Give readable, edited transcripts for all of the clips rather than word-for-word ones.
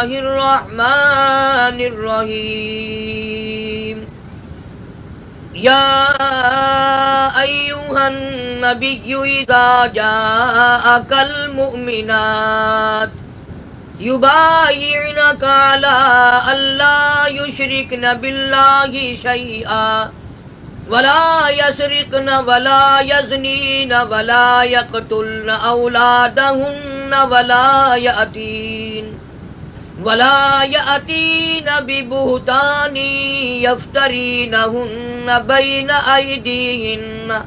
الله الرحمن الرحيم يا أيها النبي إذا جاءك المؤمنات يبايعنك على ألا يشركن بالله شيئا ولا يسرقن ولا يزنين ولا يقتلن أولادهن ولا يأتين ببهتان يفترينهن بين أيديهن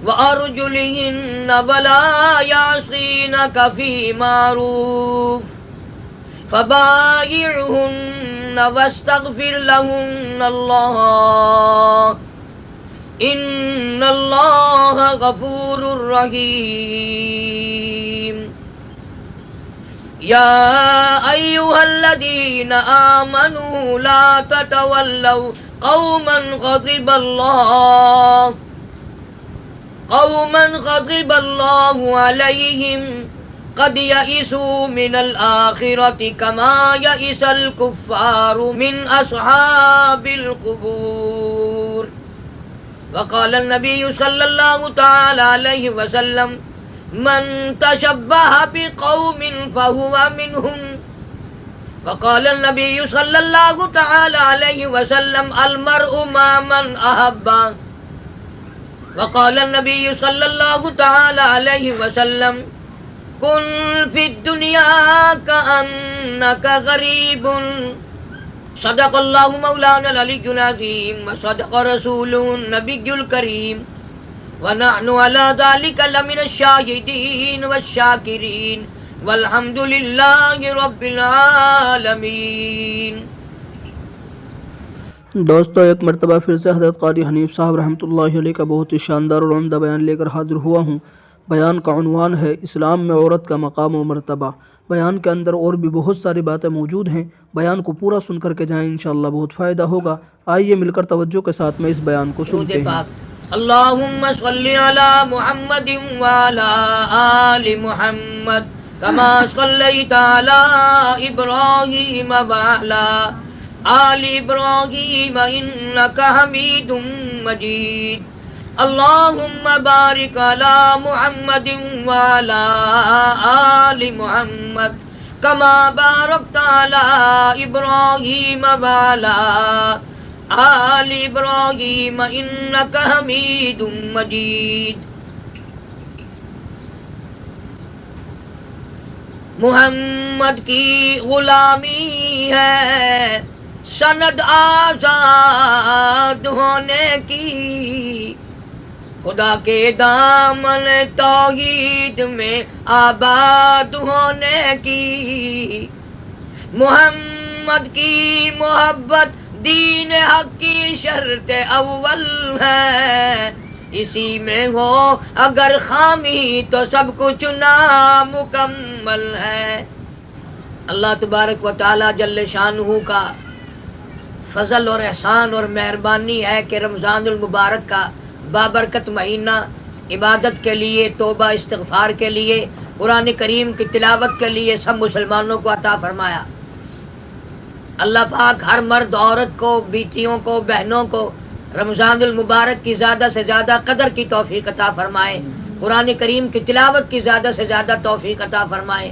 وأرجلهن ولا يعصينك في معروف فبايعهن واستغفر لهن الله إن الله غفور رحيم يا أيها الذين آمنوا لا تتولوا قوما غضب الله عليهم قد يئسوا من الآخرة كما يئس الكفار من أصحاب القبور وقال النبي صلى الله تعالى عليه وسلم من تشبه بقوم فهو منهم وقال النبي صلى الله تعالى عليه وسلم المرء مع من أحب وقال النبي صلى الله تعالى عليه وسلم كن في الدنيا كأنك غريب صدق الله مولانا العلي العظيم وصدق رسوله النبي الكريم ونحن على ذلك لمن الشاهدين والشاكرين والحمد لله رب العالمين. دوستو، ایک مرتبہ پھر سے حضرت قاری حنیف صاحب رحمۃ اللہ علیہ کا بہت ہی شاندار اور عمدہ بیان لے کر حاضر ہوا ہوں. بیان کا عنوان ہے اسلام میں عورت کا مقام و مرتبہ. بیان کے اندر اور بھی بہت ساری باتیں موجود ہیں. بیان کو پورا سن کر کے جائیں، انشاءاللہ بہت فائدہ ہوگا. آئیے مل کر توجہ کے ساتھ میں اس بیان کو سنتے ہیں. اللہم صلی علی محمد وعلی آل محمد کما صلیت علی ابراہیم وعلی آل ابراہیم انک حمید مجید. اللہم بارک علی محمد وعلی آل محمد کما بارکت علی ابراہیم وعلی آل ابراہیم انک حمید مجید. محمد کی غلامی ہے سند آزاد ہونے کی، خدا کے دامن توحید میں آباد ہونے کی. محمد کی محبت دین حق کی شرط اول ہے، اسی میں ہو اگر خامی تو سب کچھ نامکمل ہے. اللہ تبارک و تعالی جل شانہ کا فضل اور احسان اور مہربانی ہے کہ رمضان المبارک کا بابرکت مہینہ عبادت کے لیے، توبہ استغفار کے لیے، قرآن کریم کی تلاوت کے لیے سب مسلمانوں کو عطا فرمایا. اللہ پاک ہر مرد عورت کو، بیٹیوں کو، بہنوں کو رمضان المبارک کی زیادہ سے زیادہ قدر کی توفیق عطا فرمائے، قرآن کریم کی تلاوت کی زیادہ سے زیادہ توفیق عطا فرمائے.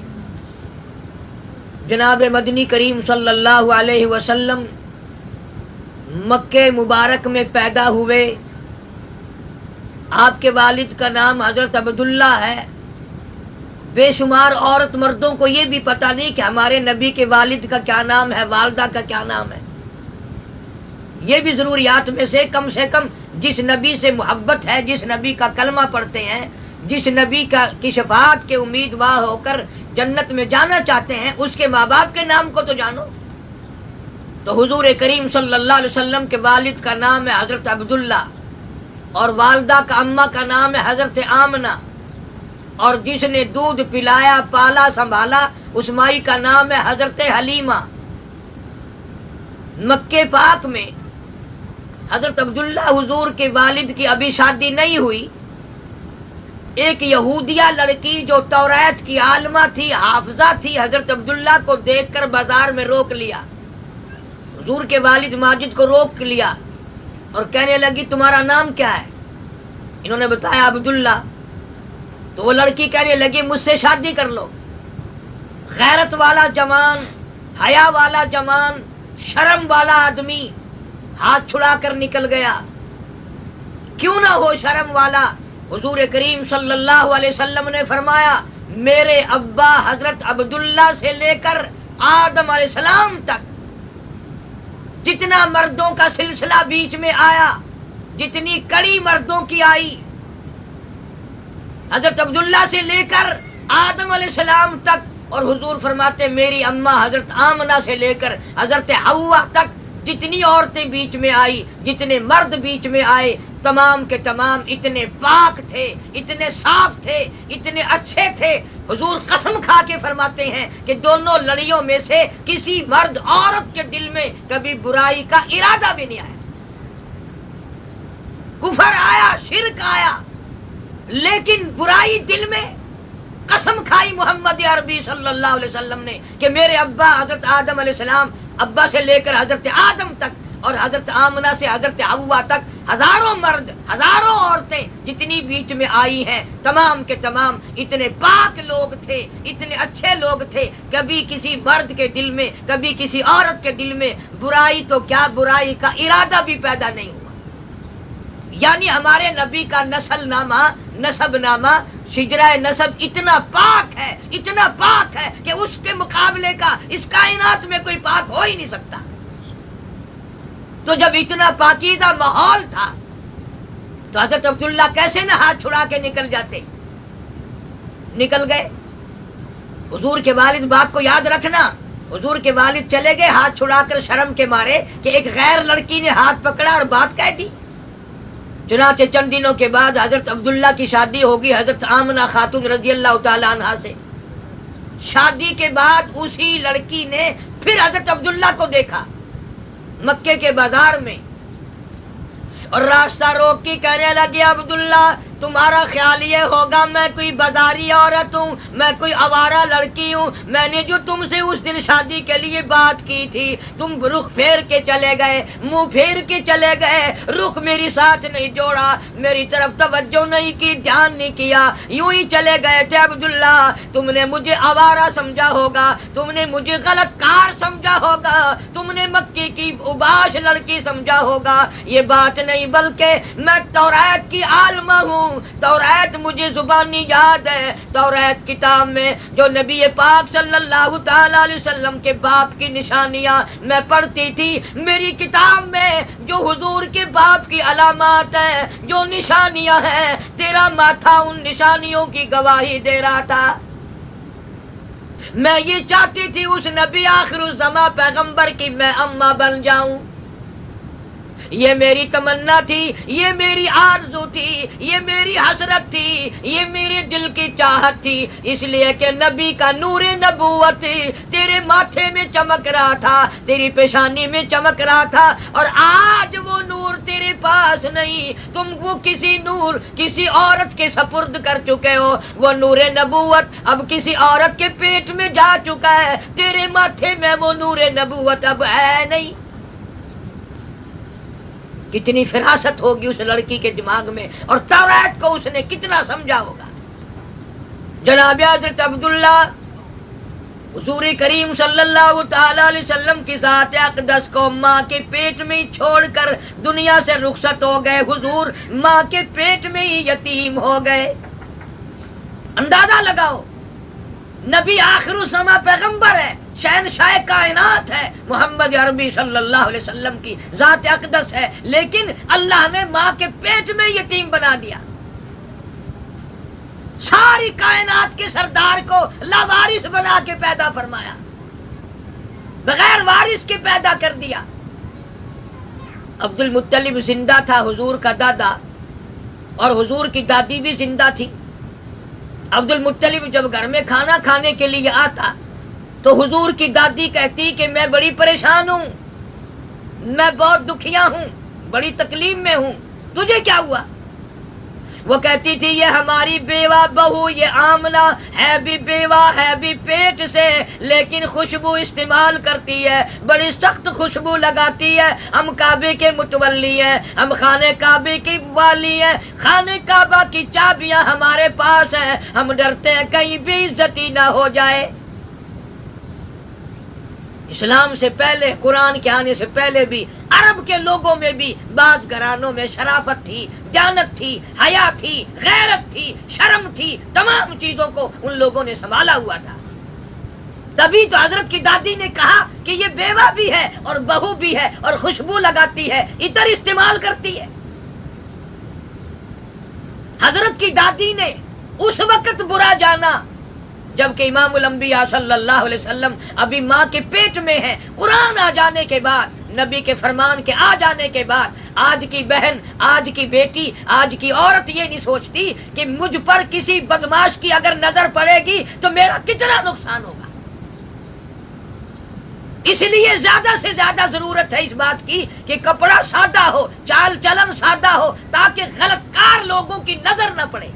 جناب مدنی کریم صلی اللہ علیہ وسلم مکہ مبارک میں پیدا ہوئے. آپ کے والد کا نام حضرت عبداللہ ہے. بے شمار عورت مردوں کو یہ بھی پتہ نہیں کہ ہمارے نبی کے والد کا کیا نام ہے، والدہ کا کیا نام ہے. یہ بھی ضروریات میں سے کم جس نبی سے محبت ہے، جس نبی کا کلمہ پڑھتے ہیں، جس نبی کی شفاعت کے امیدوار ہو کر جنت میں جانا چاہتے ہیں، اس کے ماں باپ کے نام کو تو جانو. تو حضور کریم صلی اللہ علیہ وسلم کے والد کا نام ہے حضرت عبداللہ، اور والدہ کا اماں کا نام ہے حضرت آمنہ، اور جس نے دودھ پلایا، پالا، سنبھالا، اس مائی کا نام ہے حضرت حلیمہ. مکے پاک میں حضرت عبداللہ حضور کے والد کی ابھی شادی نہیں ہوئی، ایک یہودیہ لڑکی جو توریت کی عالمہ تھی، حافظہ تھی، حضرت عبداللہ کو دیکھ کر بازار میں روک لیا، حضور کے والد ماجد کو روک لیا اور کہنے لگی تمہارا نام کیا ہے؟ انہوں نے بتایا عبداللہ۔ تو وہ لڑکی کہنے لگی مجھ سے شادی کر لو۔ غیرت والا جوان، حیا والا جوان، شرم والا آدمی ہاتھ چھڑا کر نکل گیا۔ کیوں نہ ہو شرم والا؟ حضور کریم صلی اللہ علیہ وسلم نے فرمایا میرے ابا حضرت عبداللہ سے لے کر آدم علیہ السلام تک جتنا مردوں کا سلسلہ بیچ میں آیا، جتنی کڑی مردوں کی آئی، حضرت عبداللہ سے لے کر آدم علیہ السلام تک، اور حضور فرماتے میری اماں حضرت آمنہ سے لے کر حضرت حوا تک جتنی عورتیں بیچ میں آئی، جتنے مرد بیچ میں آئے، تمام کے تمام اتنے پاک تھے، اتنے صاف تھے، اتنے اچھے تھے۔ حضور قسم کھا کے فرماتے ہیں کہ دونوں لڑیوں میں سے کسی مرد عورت کے دل میں کبھی برائی کا ارادہ بھی نہیں آیا۔ کفر آیا، شرک آیا، لیکن برائی دل میں قسم کھائی محمد عربی صلی اللہ علیہ وسلم نے کہ میرے ابا حضرت آدم علیہ السلام، ابا سے لے کر حضرت آدم تک اور حضرت آمنہ سے حضرت حوا تک ہزاروں مرد، ہزاروں عورتیں جتنی بیچ میں آئی ہیں، تمام کے تمام اتنے پاک لوگ تھے، اتنے اچھے لوگ تھے، کبھی کسی مرد کے دل میں، کبھی کسی عورت کے دل میں برائی تو کیا، برائی کا ارادہ بھی پیدا نہیں ہوا۔ یعنی ہمارے نبی کا نسل نامہ، نسب نامہ، شجرہ نسب اتنا پاک ہے، اتنا پاک ہے کہ اس کے مقابلے کا اس کائنات میں کوئی پاک ہو ہی نہیں سکتا۔ تو جب اتنا پاکیزہ ماحول تھا تو حضرت عبداللہ کیسے نہ ہاتھ چھڑا کے نکل جاتے؟ نکل گئے۔ حضور کے والد بات کو یاد رکھنا، حضور کے والد چلے گئے ہاتھ چھڑا کر شرم کے مارے کہ ایک غیر لڑکی نے ہاتھ پکڑا اور بات کہہ دی۔ چنانچہ چند دنوں کے بعد حضرت عبداللہ کی شادی ہوگی حضرت آمنہ خاتون رضی اللہ تعالی عنہا سے۔ شادی کے بعد اسی لڑکی نے پھر حضرت عبداللہ کو دیکھا مکے کے بازار میں اور راستہ روک کے کہنے لگی عبداللہ تمہارا خیال یہ ہوگا میں کوئی بازاری عورت ہوں، میں کوئی آوارہ لڑکی ہوں، میں نے جو تم سے اس دن شادی کے لیے بات کی تھی تم رخ پھیر کے چلے گئے، منہ پھیر کے چلے گئے، رخ میری ساتھ نہیں جوڑا، میری طرف توجہ نہیں کی، دھیان نہیں کیا، یوں ہی چلے گئے تھے عبداللہ۔ تم نے مجھے آوارہ سمجھا ہوگا، تم نے مجھے غلط کار سمجھا ہوگا، تم نے مکی کی اوباش لڑکی سمجھا ہوگا، یہ بات نہیں بلکہ میں توریت کی عالمہ ہوں۔ توریت مجھے زبانی یاد ہے، توریت کتاب میں جو نبی پاک صلی اللہ تعالی علیہ وسلم کے باپ کی نشانیاں میں پڑھتی تھی، میری کتاب میں جو حضور کے باپ کی علامات ہیں، جو نشانیاں ہیں، تیرا ماتھا ان نشانیوں کی گواہی دے رہا تھا۔ میں یہ چاہتی تھی اس نبی آخر الزماں پیغمبر کی میں اماں بن جاؤں، یہ میری تمنا تھی، یہ میری آرزو تھی، یہ میری حسرت تھی، یہ میرے دل کی چاہت تھی، اس لیے کہ نبی کا نور نبوت تیرے ماتھے میں چمک رہا تھا، تیری پیشانی میں چمک رہا تھا، اور آج وہ نور تیرے پاس نہیں، تم وہ کسی نور کسی عورت کے سپرد کر چکے ہو، وہ نور نبوت اب کسی عورت کے پیٹ میں جا چکا ہے، تیرے ماتھے میں وہ نور نبوت اب ہے نہیں۔ کتنی فراست ہوگی اس لڑکی کے دماغ میں، اور توریت کو اس نے کتنا سمجھا ہوگا۔ جناب حضرت عبداللہ حضور کریم صلی اللہ تعالی علیہ وسلم کی ذات اقدس کو ماں کے پیٹ میں ہی چھوڑ کر دنیا سے رخصت ہو گئے، حضور ماں کے پیٹ میں ہی یتیم ہو گئے۔ اندازہ لگاؤ، نبی آخر الزماں پیغمبر ہے، شہنشاہ کائنات ہے، محمد عربی صلی اللہ علیہ وسلم کی ذات اقدس ہے، لیکن اللہ نے ماں کے پیٹ میں یتیم بنا دیا۔ ساری کائنات کے سردار کو لاوارث بنا کے پیدا فرمایا، بغیر وارث کے پیدا کر دیا۔ عبد المطلب زندہ تھا، حضور کا دادا، اور حضور کی دادی بھی زندہ تھی۔ عبد المطلب جب گھر میں کھانا کھانے کے لیے آتا تو حضور کی دادی کہتی کہ میں بڑی پریشان ہوں، میں بہت دکھیا ہوں، بڑی تکلیف میں ہوں، تجھے کیا ہوا؟ وہ کہتی تھی یہ ہماری بیوہ بہو یہ آمنہ ہے بھی بیوہ ہے بھی پیٹ سے، لیکن خوشبو استعمال کرتی ہے، بڑی سخت خوشبو لگاتی ہے۔ ہم کعبے کے متولی ہیں، ہم خانے کعبے کی والی ہیں، خانے کعبہ کی چابیاں ہمارے پاس ہیں، ہم ڈرتے ہیں کہیں بھی عزتی نہ ہو جائے۔ اسلام سے پہلے، قرآن کے آنے سے پہلے بھی عرب کے لوگوں میں بھی بعض گھرانوں میں شرافت تھی، جانت تھی، حیا تھی، غیرت تھی، شرم تھی، تمام چیزوں کو ان لوگوں نے سنبھالا ہوا تھا۔ تبھی تو حضرت کی دادی نے کہا کہ یہ بیوہ بھی ہے اور بہو بھی ہے اور خوشبو لگاتی ہے، عطر استعمال کرتی ہے۔ حضرت کی دادی نے اس وقت برا جانا جبکہ امام الانبیاء صلی اللہ علیہ وسلم ابھی ماں کے پیٹ میں ہیں۔ قرآن آ جانے کے بعد، نبی کے فرمان کے آ جانے کے بعد آج کی بہن، آج کی بیٹی، آج کی عورت یہ نہیں سوچتی کہ مجھ پر کسی بدماش کی اگر نظر پڑے گی تو میرا کتنا نقصان ہوگا۔ اس لیے زیادہ سے زیادہ ضرورت ہے اس بات کی کہ کپڑا سادہ ہو، چال چلن سادہ ہو، تاکہ غلط کار لوگوں کی نظر نہ پڑے۔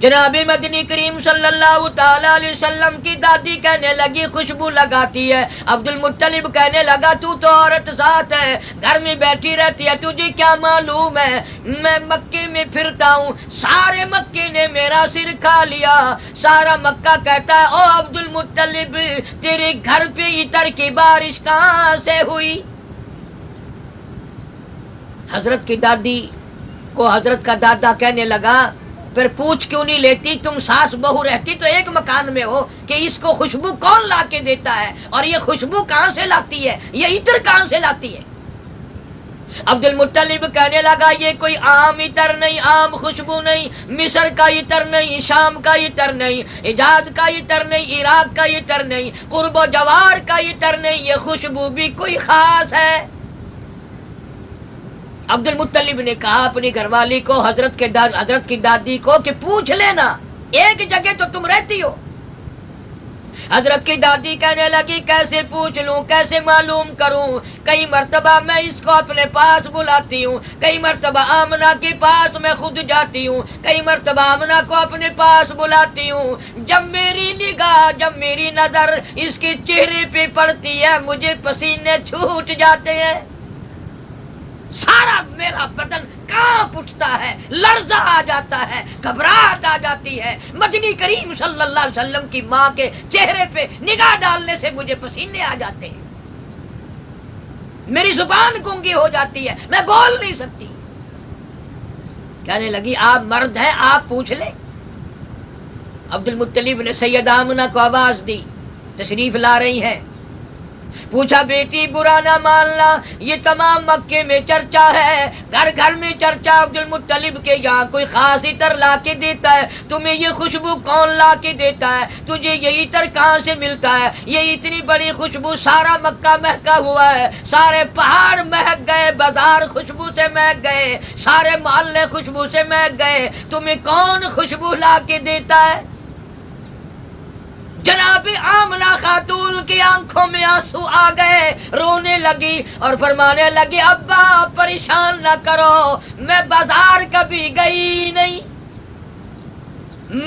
جناب مدنی کریم صلی اللہ تعالی علیہ وسلم کی دادی کہنے لگی خوشبو لگاتی ہے۔ عبد المطلب کہنے لگا تو عورت ذات ہے، گھر میں بیٹھی رہتی ہے، تجھے کیا معلوم ہے؟ میں مکے میں پھرتا ہوں، سارے مکے نے میرا سر کھا لیا۔ سارا مکہ کہتا ہے او عبد المطلب تیرے گھر پہ عطر کی بارش کہاں سے ہوئی؟ حضرت کی دادی کو حضرت کا دادا کہنے لگا پھر پوچھ کیوں نہیں لیتی؟ تم ساس بہو رہتی تو ایک مکان میں ہو کہ اس کو خوشبو کون لا کے دیتا ہے، اور یہ خوشبو کہاں سے لاتی ہے، یہ عطر کہاں سے لاتی ہے؟ عبد المطلب کہنے لگا یہ کوئی عام عطر نہیں، عام خوشبو نہیں، مصر کا عطر نہیں، شام کا عطر نہیں، حجاز کا عطر نہیں، عراق کا عطر نہیں، قرب و جوار کا عطر نہیں، یہ خوشبو بھی کوئی خاص ہے۔ عبد المطلب نے کہا اپنی گھر والی کو، حضرت کی دادی کو کہ پوچھ لینا، ایک جگہ تو تم رہتی ہو۔ حضرت کی دادی کہنے لگی کیسے پوچھ لوں، کیسے معلوم کروں؟ کئی مرتبہ میں اس کو اپنے پاس بلاتی ہوں، کئی مرتبہ آمنہ کے پاس میں خود جاتی ہوں، کئی مرتبہ آمنہ کو اپنے پاس بلاتی ہوں۔ جب میری نگاہ، جب میری نظر اس کے چہرے پہ پڑتی ہے مجھے پسینے چھوٹ جاتے ہیں، سارا میرا بدن کانپ اٹھتا ہے، لرزہ آ جاتا ہے، گھبراہٹ آ جاتی ہے۔ مدنی کریم صلی اللہ علیہ وسلم کی ماں کے چہرے پہ نگاہ ڈالنے سے مجھے پسینے آ جاتے ہیں، میری زبان گونگی ہو جاتی ہے، میں بول نہیں سکتی۔ کہنے لگی آپ مرد ہیں، آپ پوچھ لیں۔ عبد المطلب نے سیدہ آمنہ کو آواز دی، تشریف لا رہی ہیں، پوچھا بیٹی برا نہ ماننا، یہ تمام مکے میں چرچا ہے، گھر گھر میں چرچا عبد المطلب کے یہاں کوئی خاص عطر لا کے دیتا ہے، تمہیں یہ خوشبو کون لا کے دیتا ہے؟ تجھے یہ عطر کہاں سے ملتا ہے؟ یہ اتنی بڑی خوشبو، سارا مکہ مہکا ہوا ہے، سارے پہاڑ مہک گئے، بازار خوشبو سے مہک گئے، سارے محلے خوشبو سے مہک گئے، تمہیں کون خوشبو لا کے دیتا ہے؟ جناب آمنہ خاتون کی آنکھوں میں آنسو آ گئے، رونے لگی اور فرمانے لگی ابا پریشان نہ کرو، میں بازار کبھی گئی نہیں،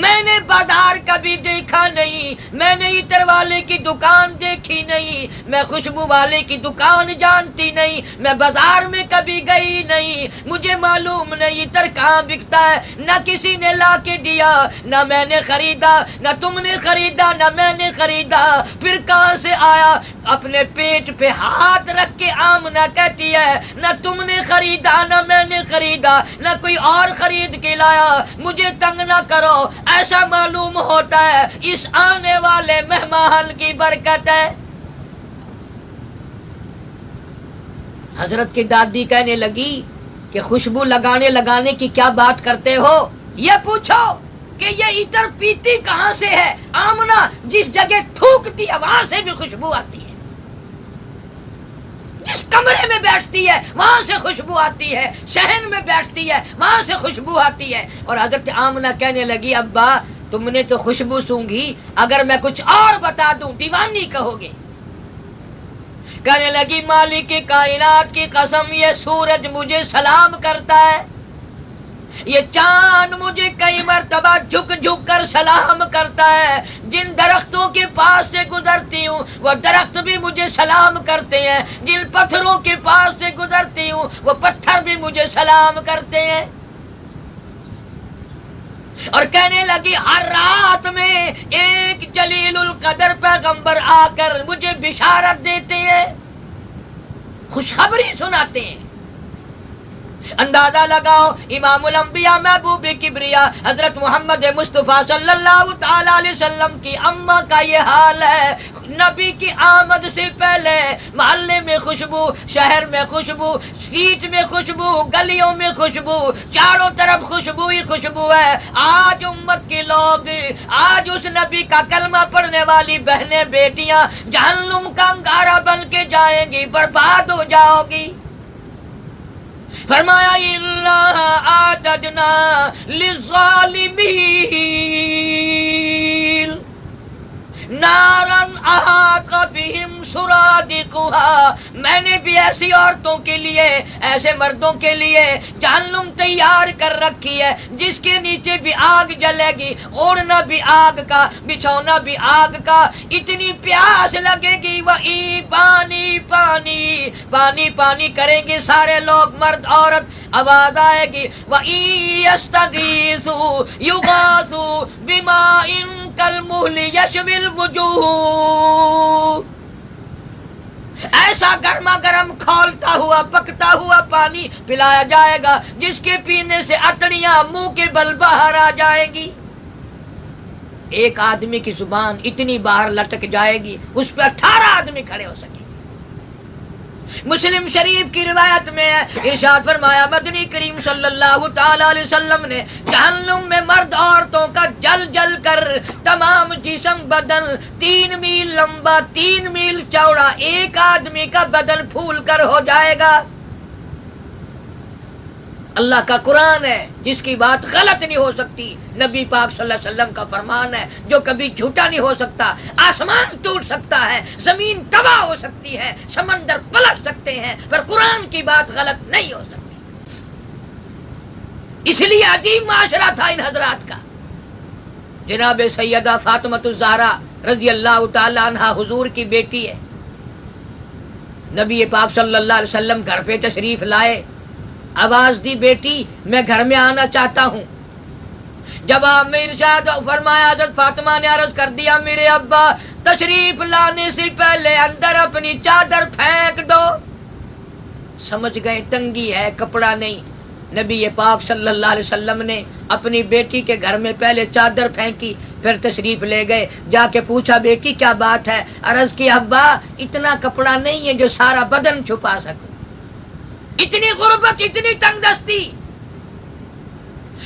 میں نے بازار کبھی دیکھا نہیں، میں نے عطر والے کی دکان دیکھی نہیں، میں خوشبو والے کی دکان جانتی نہیں، میں بازار میں کبھی گئی نہیں، مجھے معلوم نہیں عطر کہاں بکتا ہے، نہ کسی نے لا کے دیا، نہ میں نے خریدا، نہ تم نے خریدا، نہ میں نے خریدا، پھر کہاں سے آیا؟ اپنے پیٹ پہ ہاتھ رکھ کے آمنہ کہتی ہے نہ تم نے خریدا، نہ میں نے خریدا، نہ کوئی اور خرید کے لایا، مجھے تنگ نہ کرو، ایسا معلوم ہوتا ہے اس آنے والے مہمان کی برکت ہے۔ حضرت کی دادی کہنے لگی کہ خوشبو لگانے کی کیا بات کرتے ہو؟ یہ پوچھو کہ یہ عطر پیتی کہاں سے ہے؟ آمنہ جس جگہ تھوکتی ہے وہاں سے بھی خوشبو آتی ہے، جس کمرے میں بیٹھتی ہے وہاں سے خوشبو آتی ہے، شہن میں بیٹھتی ہے وہاں سے خوشبو آتی ہے۔ اور حضرت آمنہ کہنے لگی ابا تم نے تو خوشبو سونگھی، اگر میں کچھ اور بتا دوں دیوانی کہو گے۔ کہنے لگی مالک کائنات کی قسم یہ سورج مجھے سلام کرتا ہے، یہ چاند مجھے کئی مرتبہ جھک جھک کر سلام کرتا ہے، جن درختوں کے پاس سے گزرتی ہوں وہ درخت بھی مجھے سلام کرتے ہیں، جن پتھروں کے پاس سے گزرتی ہوں وہ پتھر بھی مجھے سلام کرتے ہیں۔ اور کہنے لگی ہر رات میں ایک جلیل القدر پیغمبر آ کر مجھے بشارت دیتے ہیں، خوشخبری سناتے ہیں۔ اندازہ لگاؤ امام الانبیاء محبوب کبریا حضرت محمد مصطفیٰ صلی اللہ تعالی علیہ وسلم کی اماں کا یہ حال ہے، نبی کی آمد سے پہلے محلے میں خوشبو، شہر میں خوشبو، سیٹ میں خوشبو، گلیوں میں خوشبو، چاروں طرف خوشبو ہی خوشبو ہے۔ آج امت کے لوگ، آج اس نبی کا کلمہ پڑھنے والی بہنیں بیٹیاں جہنم کا انگارہ بن کے جائیں گی، برباد ہو جاؤ گی۔ فرمایا اللہ اعتدنا للظالمین نارن احاط بہم سرادقها، میں نے بھی ایسی عورتوں کے لیے، ایسے مردوں کے لیے جہنم تیار کر رکھی ہے جس کے نیچے بھی آگ جلے گی، اوڑھنا بھی آگ کا، بچھونا بھی آگ کا، اتنی پیاس لگے گی وہی پانی پانی پانی پانی کریں گے سارے لوگ، مرد عورت، آواز آئے گی وَإِن يَسْتَغِيثُوا يُغَاثُوا بِمَاءٍ كَالْمُهْلِ يَشْوِي الْوُجُوهَ، ایسا گرما گرم کھولتا ہوا پکتا ہوا پانی پلایا جائے گا جس کے پینے سے اٹڑیاں منہ کے بل باہر آ جائے گی۔ ایک آدمی کی زبان اتنی باہر لٹک جائے گی اس پہ 18 آدمی کھڑے ہو سکے۔ مسلم شریف کی روایت میں ارشاد فرمایا مدنی کریم صلی اللہ تعالی علیہ وسلم نے جہنم میں مرد عورتوں کا جل جل کر تمام جسم بدن 3 میل لمبا 3 میل چوڑا ایک آدمی کا بدن پھول کر ہو جائے گا۔ اللہ کا قرآن ہے جس کی بات غلط نہیں ہو سکتی، نبی پاک صلی اللہ علیہ وسلم کا فرمان ہے جو کبھی جھوٹا نہیں ہو سکتا۔ آسمان ٹوٹ سکتا ہے، زمین تباہ ہو سکتی ہے، سمندر پلٹ سکتے ہیں، پر قرآن کی بات غلط نہیں ہو سکتی۔ اس لیے عجیب معاشرہ تھا ان حضرات کا۔ جناب سیدہ فاطمہ الزہرا رضی اللہ تعالی عنہا حضور کی بیٹی ہے، نبی پاک صلی اللہ علیہ وسلم گھر پہ تشریف لائے، آواز دی بیٹی میں گھر میں آنا چاہتا ہوں۔ جب آپ میں ارشاد فرمایا حضرت فاطمہ نے عرض کر دیا میرے ابا تشریف لانے سے پہلے اندر اپنی چادر پھینک دو۔ سمجھ گئے تنگی ہے، کپڑا نہیں۔ نبی پاک صلی اللہ علیہ وسلم نے اپنی بیٹی کے گھر میں پہلے چادر پھینکی، پھر تشریف لے گئے، جا کے پوچھا بیٹی کیا بات ہے؟ عرض کی ابا اتنا کپڑا نہیں ہے جو سارا بدن چھپا سکوں، اتنی غربت، اتنی تنگ دستی۔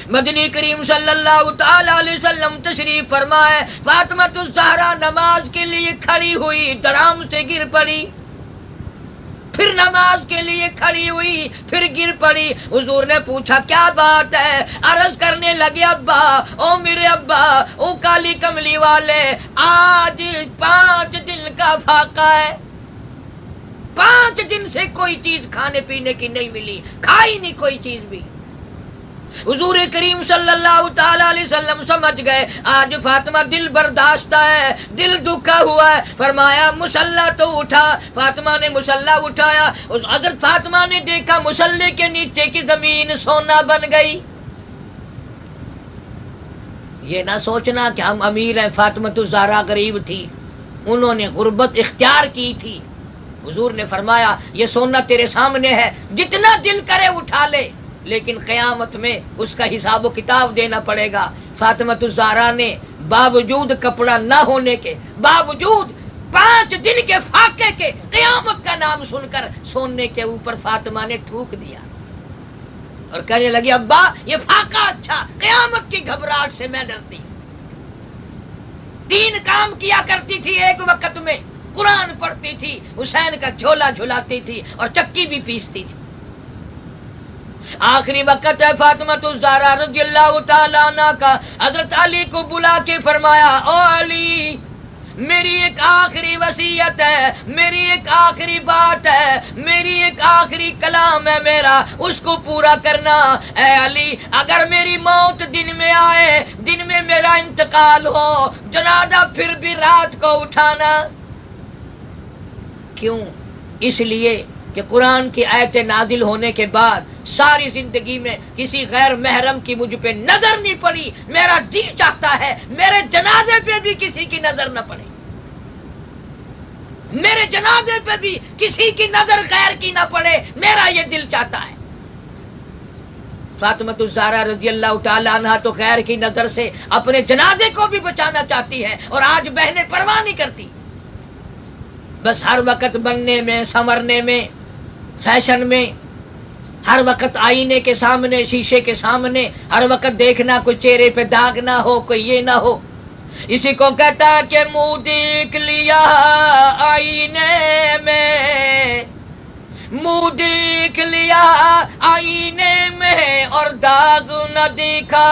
مدنی کریم صلی اللہ تعالی علیہ وسلم تشریف فرمائے، فاطمہ الزہرا نماز کے لیے کھڑی ہوئی، دڑام سے گر پڑی، پھر نماز کے لیے کھڑی ہوئی، پھر گر پڑی۔ حضور نے پوچھا کیا بات ہے؟ عرض کرنے لگے ابا، او میرے ابا، او کالی کملی والے، آج 5 دن کا فاقہ ہے، 5 دن سے کوئی چیز کھانے پینے کی نہیں ملی، کھائی نہیں کوئی چیز بھی۔ حضور کریم صلی اللہ تعالی علیہ وسلم سمجھ گئے آج فاطمہ دل برداشتہ ہے، دل دکھا ہوا ہے۔ فرمایا مصلی تو اٹھا۔ فاطمہ نے مصلی اٹھایا، حضرت فاطمہ نے دیکھا مصلی کے نیچے کی زمین سونا بن گئی۔ یہ نہ سوچنا کہ ہم امیر ہیں، فاطمہ الزہرا غریب تھی، انہوں نے غربت اختیار کی تھی۔ حضور نے فرمایا یہ سونا تیرے سامنے ہے، جتنا دل کرے اٹھا لے، لیکن قیامت میں اس کا حساب و کتاب دینا پڑے گا۔ فاطمہ الزہرا نے باوجود کپڑا نہ ہونے کے، باوجود 5 دن کے فاقے کے، قیامت کا نام سن کر سونے کے اوپر فاطمہ نے تھوک دیا اور کہنے لگی ابا یہ فاقہ اچھا، قیامت کی گھبراہٹ سے میں ڈرتی۔ 3 کام کیا کرتی تھی ایک وقت میں، قرآن پڑھتی تھی، حسین کا جھولا جھلاتی تھی اور چکی بھی پیستی تھی۔ آخری وقت ہے فاطمہ الزہرا رضی اللہ تعالیٰ عنہ کا، حضرت علی کو بلا کے فرمایا او علی میری ایک آخری وصیت ہے، میری ایک آخری بات ہے، میری ایک آخری کلام ہے میرا، اس کو پورا کرنا۔ اے علی، اگر میری موت دن میں آئے، دن میں میرا انتقال ہو، جنازہ پھر بھی رات کو اٹھانا۔ کیوں؟ اس لیے کہ قرآن کی آیتیں نازل ہونے کے بعد ساری زندگی میں کسی غیر محرم کی مجھ پہ نظر نہیں پڑی۔ میرا دل چاہتا ہے میرے جنازے پہ بھی کسی کی نظر نہ پڑے، میرے جنازے پہ بھی کسی کی نظر غیر کی نہ پڑے، میرا یہ دل چاہتا ہے۔ فاطمہ الزہرا رضی اللہ تعالی عنہا تو غیر کی نظر سے اپنے جنازے کو بھی بچانا چاہتی ہے، اور آج بہنیں پرواہ نہیں کرتی، بس ہر وقت بننے میں، سنورنے میں، فیشن میں، ہر وقت آئینے کے سامنے، شیشے کے سامنے، ہر وقت دیکھنا کوئی چہرے پہ داغ نہ ہو، کوئی یہ نہ ہو۔ اسی کو کہتا ہے کہ منہ دیکھ لیا آئینے میں، منہ دیکھ لیا آئینے میں، اور داغ نہ دیکھا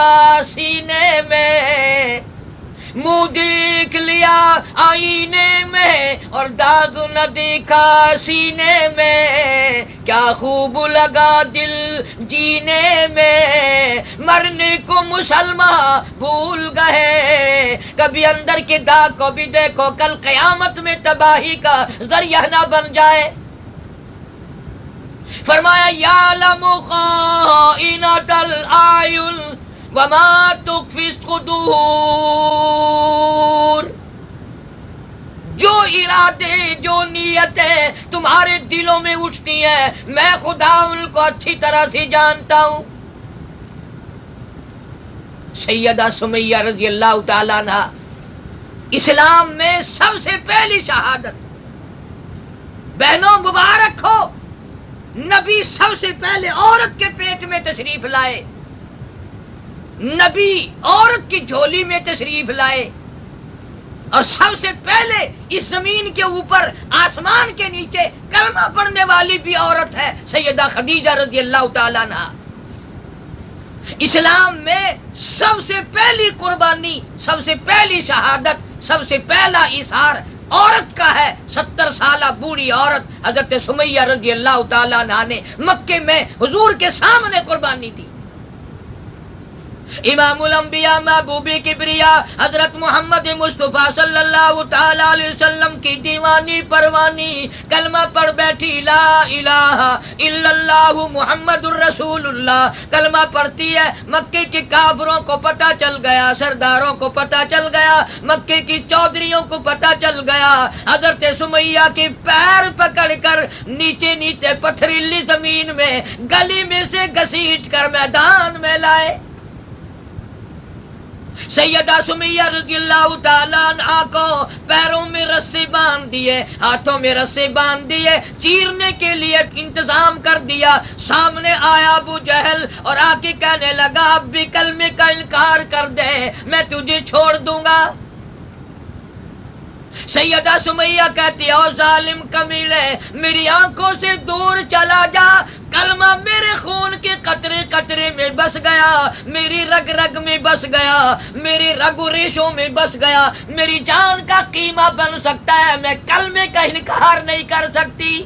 سینے میں، منہ دیکھ لیا آئینے میں، اور داغ نہ دیکھا سینے میں، کیا خوب لگا دل جینے میں، مرنے کو مسلمان بھول گئے، کبھی اندر کے داغ کو بھی دیکھو، کل قیامت میں تباہی کا ذریعہ نہ بن جائے۔ فرمایا یعلم خائنۃ الاعین وما تخفی الصدور، جو ارادے، جو نیتیں تمہارے دلوں میں اٹھتی ہیں، میں خدا ان کو اچھی طرح سے جانتا ہوں۔ سیدہ سمیہ رضی اللہ تعالیٰ عنہ، اسلام میں سب سے پہلی شہادت۔ بہنوں مبارک ہو، نبی سب سے پہلے عورت کے پیٹ میں تشریف لائے، نبی عورت کی جھولی میں تشریف لائے، اور سب سے پہلے اس زمین کے اوپر، آسمان کے نیچے کلمہ پڑھنے والی بھی عورت ہے، سیدہ خدیجہ رضی اللہ تعالیٰ عنہ۔ اسلام میں سب سے پہلی قربانی، سب سے پہلی شہادت، سب سے پہلا اظہار عورت کا ہے۔ 70 سالہ بوڑھی عورت حضرت سمیہ رضی اللہ تعالیٰ عنہ نے مکے میں حضور کے سامنے قربانی دی۔ امام الانبیاء محبوب کبریا حضرت محمد مصطفیٰ صلی اللہ تعالی علیہ وسلم کی دیوانی پروانی کلمہ پڑھ بیٹھی، لا الہ الا اللہ محمد الرسول اللہ، کلمہ پڑھتی ہے۔ مکے کے کافروں کو پتہ چل گیا، سرداروں کو پتہ چل گیا، مکے کی چودھریوں کو پتہ چل گیا۔ حضرت سمیہ کے پیر پکڑ کر نیچے نیچے پتھریلی زمین میں گلی میں سے گھسیٹ کر میدان میں لائے۔ سیدہ سمیہ رضی اللہ تعالیٰ عنہ کو پیروں میں رسے باندھ دیے، ہاتھوں میں رسے باندھ دیے، چیرنے کے لیے انتظام کر دیا۔ سامنے آیا ابو جہل اور آ کے کہنے لگا اب بھی کلمے کا انکار کر دے، میں تجھے چھوڑ دوں گا۔ سیدہ سمیہ کہتی او ظالم کمینے، میری آنکھوں سے دور چلا جا، کلمہ میرے خون کے قطرے قطرے میں بس گیا، میری رگ رگ میں بس گیا، میری رگ و ریشوں میں بس گیا، میری جان کا قیمہ بن سکتا ہے، میں کلمے کا انکار نہیں کر سکتی،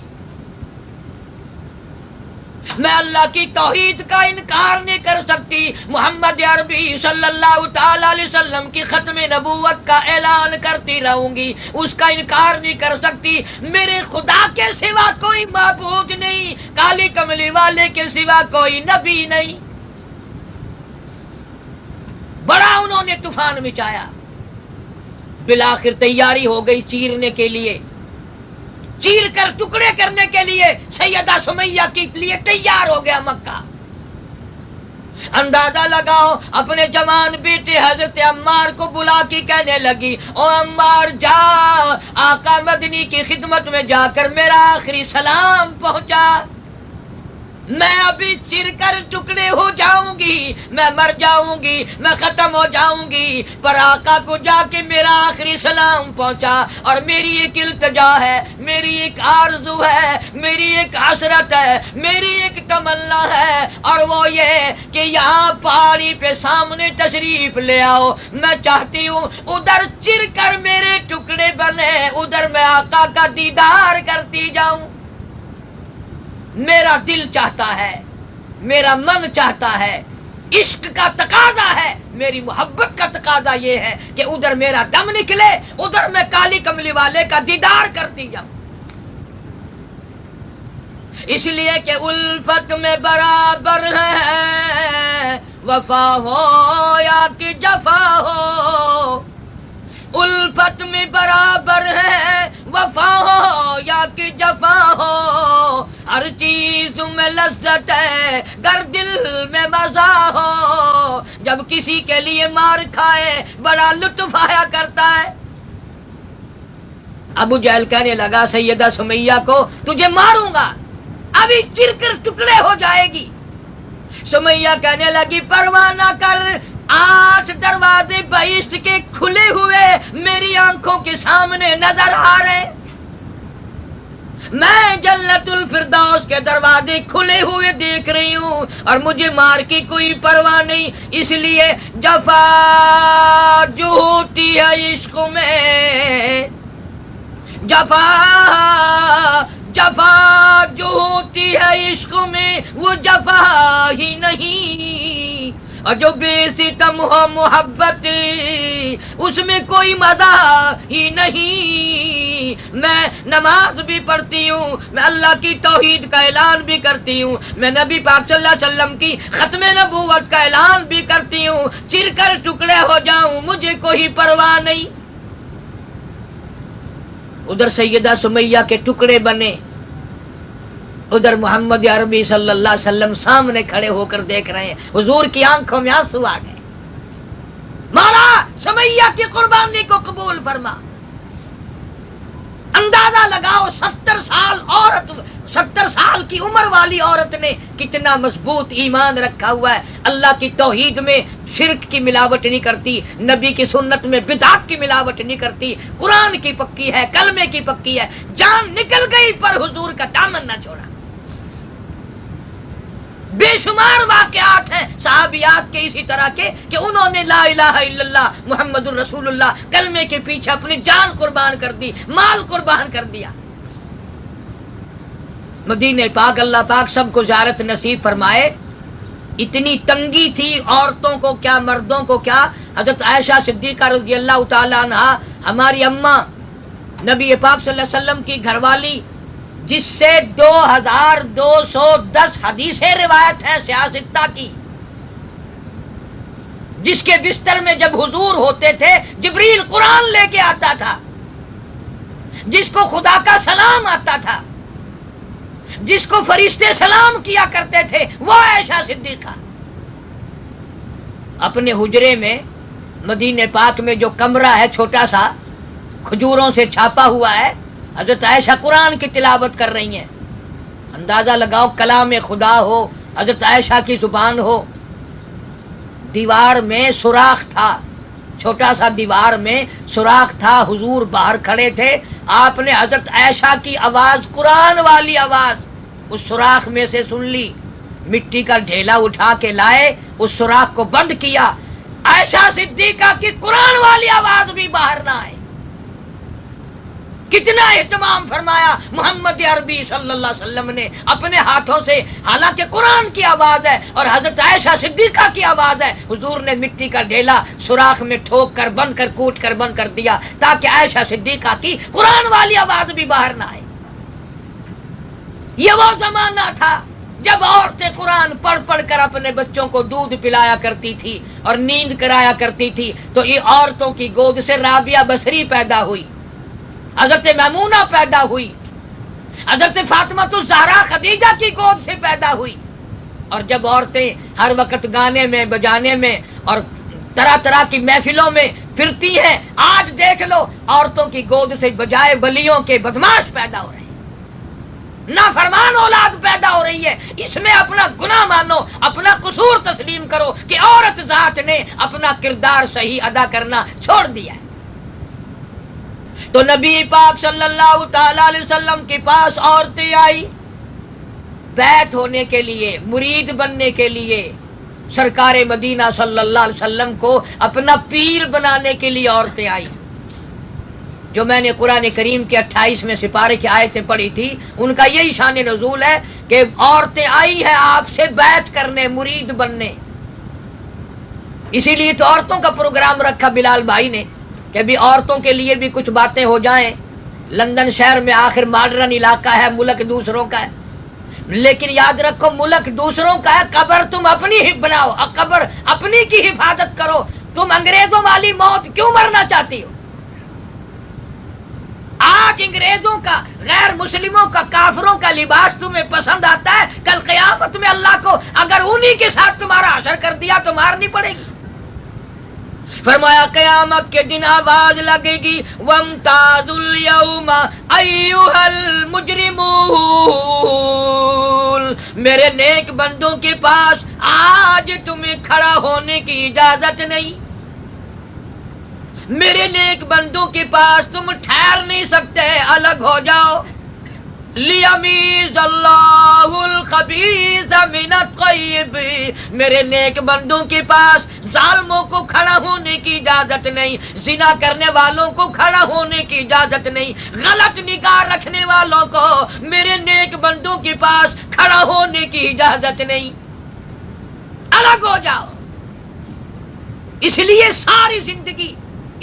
میں اللہ کی توحید کا انکار نہیں کر سکتی، محمد عربی صلی اللہ تعالی علیہ وسلم کی ختم نبوت کا اعلان کرتی رہوں گی، اس کا انکار نہیں کر سکتی، میرے خدا کے سوا کوئی معبود نہیں، کالی کملی والے کے سوا کوئی نبی نہیں۔ بڑا انہوں نے طوفان مچایا، بالآخر تیاری ہو گئی چیرنے کے لیے، چیر کر ٹکڑے کرنے کے لیے سیدہ سمیہ کے لیے تیار ہو گیا مکہ۔ اندازہ لگاؤ، اپنے جوان بیٹے حضرت عمار کو بلا کے کہنے لگی او عمار جا آقا مدنی کی خدمت میں جا کر میرا آخری سلام پہنچا، میں ابھی چر کر ٹکڑے ہو جاؤں گی، میں مر جاؤں گی، میں ختم ہو جاؤں گی، پر آقا کو جا کے میرا آخری سلام پہنچا۔ اور میری ایک التجا ہے، میری ایک آرزو ہے، میری ایک حسرت ہے، میری ایک تمنا ہے، اور وہ یہ کہ یہاں پہاڑی پہ سامنے تشریف لے آؤ۔ میں چاہتی ہوں ادھر چر کر میرے ٹکڑے بنے، ادھر میں آقا کا دیدار کرتی جاؤں۔ میرا دل چاہتا ہے، میرا من چاہتا ہے، عشق کا تقاضا ہے، میری محبت کا تقاضا یہ ہے کہ ادھر میرا دم نکلے، ادھر میں کالی کملی والے کا دیدار کرتی جاؤں۔ اس لیے کہ الفت میں برابر ہے وفا ہو یا کہ جفا ہو، الفت میں برابر ہے وفا ہو یا کہ جفا ہو، ہر چیز میں لذت ہے گر دل میں مزہ ہو، جب کسی کے لیے مار کھائے بڑا لطف آیا کرتا ہے۔ ابو جہل کہنے لگا سیدہ سمیہ کو تجھے ماروں گا، ابھی چر کر ٹکڑے ہو جائے گی۔ سمیہ کہنے لگی پرواہ نہ کر، 8 دروازے بہشت کے کھلے ہوئے میری آنکھوں کے سامنے نظر آ رہے، میں جنت الفردوس کے دروازے کھلے ہوئے دیکھ رہی ہوں، اور مجھے مار کی کوئی پرواہ نہیں۔ اس لیے جفا جو ہوتی ہے عشق میں، جفا جو ہوتی ہے عشق میں وہ جفا ہی نہیں، اور جو بے ستم ہو محبت اس میں کوئی مزہ ہی نہیں۔ میں نماز بھی پڑھتی ہوں، میں اللہ کی توحید کا اعلان بھی کرتی ہوں، میں نبی پاک صلی اللہ علیہ وسلم کی ختم نبوت کا اعلان بھی کرتی ہوں، چر کر ٹکڑے ہو جاؤں مجھے کوئی پرواہ نہیں۔ ادھر سیدہ سمیہ کے ٹکڑے بنے، ادھر محمد عربی صلی اللہ علیہ وسلم سامنے کھڑے ہو کر دیکھ رہے ہیں، حضور کی آنکھوں میں آنسو آ گئے۔ مولا سمیہ کی قربانی کو قبول فرما۔ اندازہ لگاؤ 70 سال کی عمر والی عورت نے کتنا مضبوط ایمان رکھا ہوا ہے، اللہ کی توحید میں شرک کی ملاوٹ نہیں کرتی، نبی کی سنت میں بدعت کی ملاوٹ نہیں کرتی، قرآن کی پکی ہے، کلمے کی پکی ہے، جان نکل گئی پر حضور کا دامن نہ چھوڑا۔ بے شمار واقعات ہیں صحابیات کے اسی طرح کے کہ انہوں نے لا الہ الا اللہ محمد الرسول اللہ کلمے کے پیچھے اپنی جان قربان کر دی، مال قربان کر دیا۔ مدینہ پاک اللہ پاک سب کو زیارت نصیب فرمائے۔ اتنی تنگی تھی عورتوں کو کیا مردوں کو کیا، حضرت عائشہ صدیقہ رضی اللہ تعالی عنہا ہماری اماں نبی پاک صلی اللہ علیہ وسلم کی گھر والی، جس سے 2210 حدیثیں روایت ہیں سیاستہ کی، جس کے بستر میں جب حضور ہوتے تھے جبریل قرآن لے کے آتا تھا، جس کو خدا کا سلام آتا تھا، جس کو فرشتے سلام کیا کرتے تھے، وہ عائشہ صدیقہ۔ اپنے حجرے میں مدینہ پاک میں جو کمرہ ہے چھوٹا سا کھجوروں سے چھاپا ہوا ہے، حضرت عائشہ قرآن کی تلاوت کر رہی ہیں۔ اندازہ لگاؤ کلام خدا ہو، حضرت عائشہ کی زبان ہو۔ دیوار میں سوراخ تھا، چھوٹا سا دیوار میں سوراخ تھا، حضور باہر کھڑے تھے، آپ نے حضرت عائشہ کی آواز، قرآن والی آواز اس سوراخ میں سے سن لی، مٹی کا ڈھیلا اٹھا کے لائے، اس سوراخ کو بند کیا، عائشہ صدیقہ کی قرآن والی آواز بھی باہر نہ آئے۔ کتنا اہتمام فرمایا محمد عربی صلی اللہ علیہ وسلم نے اپنے ہاتھوں سے، حالانکہ قرآن کی آواز ہے اور حضرت عائشہ صدیقہ کی آواز ہے، حضور نے مٹی کا ڈھیلا سوراخ میں ٹھوک کر بند کر کوٹ کر بند کر دیا تاکہ عائشہ صدیقہ کی قرآن والی آواز بھی باہر نہ آئے۔ یہ وہ زمانہ تھا جب عورتیں قرآن پڑھ پڑھ کر اپنے بچوں کو دودھ پلایا کرتی تھی اور نیند کرایا کرتی تھی، تو یہ عورتوں کی گود سے رابعہ بصری پیدا ہوئی، حضرت میمونہ پیدا ہوئی، حضرت فاطمہ الزہرا خدیجہ کی گود سے پیدا ہوئی۔ اور جب عورتیں ہر وقت گانے میں بجانے میں اور طرح طرح کی محفلوں میں پھرتی ہیں، آج دیکھ لو عورتوں کی گود سے بجائے ولیوں کے بدماش پیدا ہو رہے ہیں۔ نافرمان اولاد پیدا ہو رہی ہے، اس میں اپنا گناہ مانو، اپنا قصور تسلیم کرو کہ عورت ذات نے اپنا کردار صحیح ادا کرنا چھوڑ دیا ہے۔ تو نبی پاک صلی اللہ تعالی علیہ وسلم کے پاس عورتیں آئی بیعت ہونے کے لیے، مرید بننے کے لیے، سرکار مدینہ صلی اللہ علیہ وسلم کو اپنا پیر بنانے کے لیے عورتیں آئی۔ جو میں نے قرآن کریم کے 28ویں سپارے کی آیتیں پڑھی تھی، ان کا یہی شان نزول ہے کہ عورتیں آئی ہیں آپ سے بیعت کرنے، مرید بننے۔ اسی لیے تو عورتوں کا پروگرام رکھا بلال بھائی نے کہ ابھی عورتوں کے لیے بھی کچھ باتیں ہو جائیں۔ لندن شہر میں آخر ماڈرن علاقہ ہے، ملک دوسروں کا ہے، لیکن یاد رکھو ملک دوسروں کا ہے، قبر تم اپنی ہی بناؤ، قبر اپنی کی حفاظت کرو۔ تم انگریزوں والی موت کیوں مرنا چاہتی ہو؟ آج انگریزوں کا، غیر مسلموں کا، کافروں کا لباس تمہیں پسند آتا ہے، کل قیامت میں اللہ کو اگر انہی کے ساتھ تمہارا حشر کر دیا تو مارنی پڑے گی۔ فرمایا قیامت کے دن آواز لگے گی وَامْتَازُوا الْيَوْمَ أَيُّهَا الْمُجْرِمُونَ، میرے نیک بندوں کے پاس آج تمہیں کھڑا ہونے کی اجازت نہیں، میرے نیک بندوں کے پاس تم ٹھہر نہیں سکتے، الگ ہو جاؤ۔ لِيَمِيزَ اللَّهُ الْخَبِيثَ مِنَ الطَّيِّبِ، میرے نیک بندوں کے پاس ظالموں کو کھڑا ہونے کی اجازت نہیں، زنا کرنے والوں کو کھڑا ہونے کی اجازت نہیں، غلط نگاہ رکھنے والوں کو میرے نیک بندوں کے پاس کھڑا ہونے کی اجازت نہیں، الگ ہو جاؤ۔ اس لیے ساری زندگی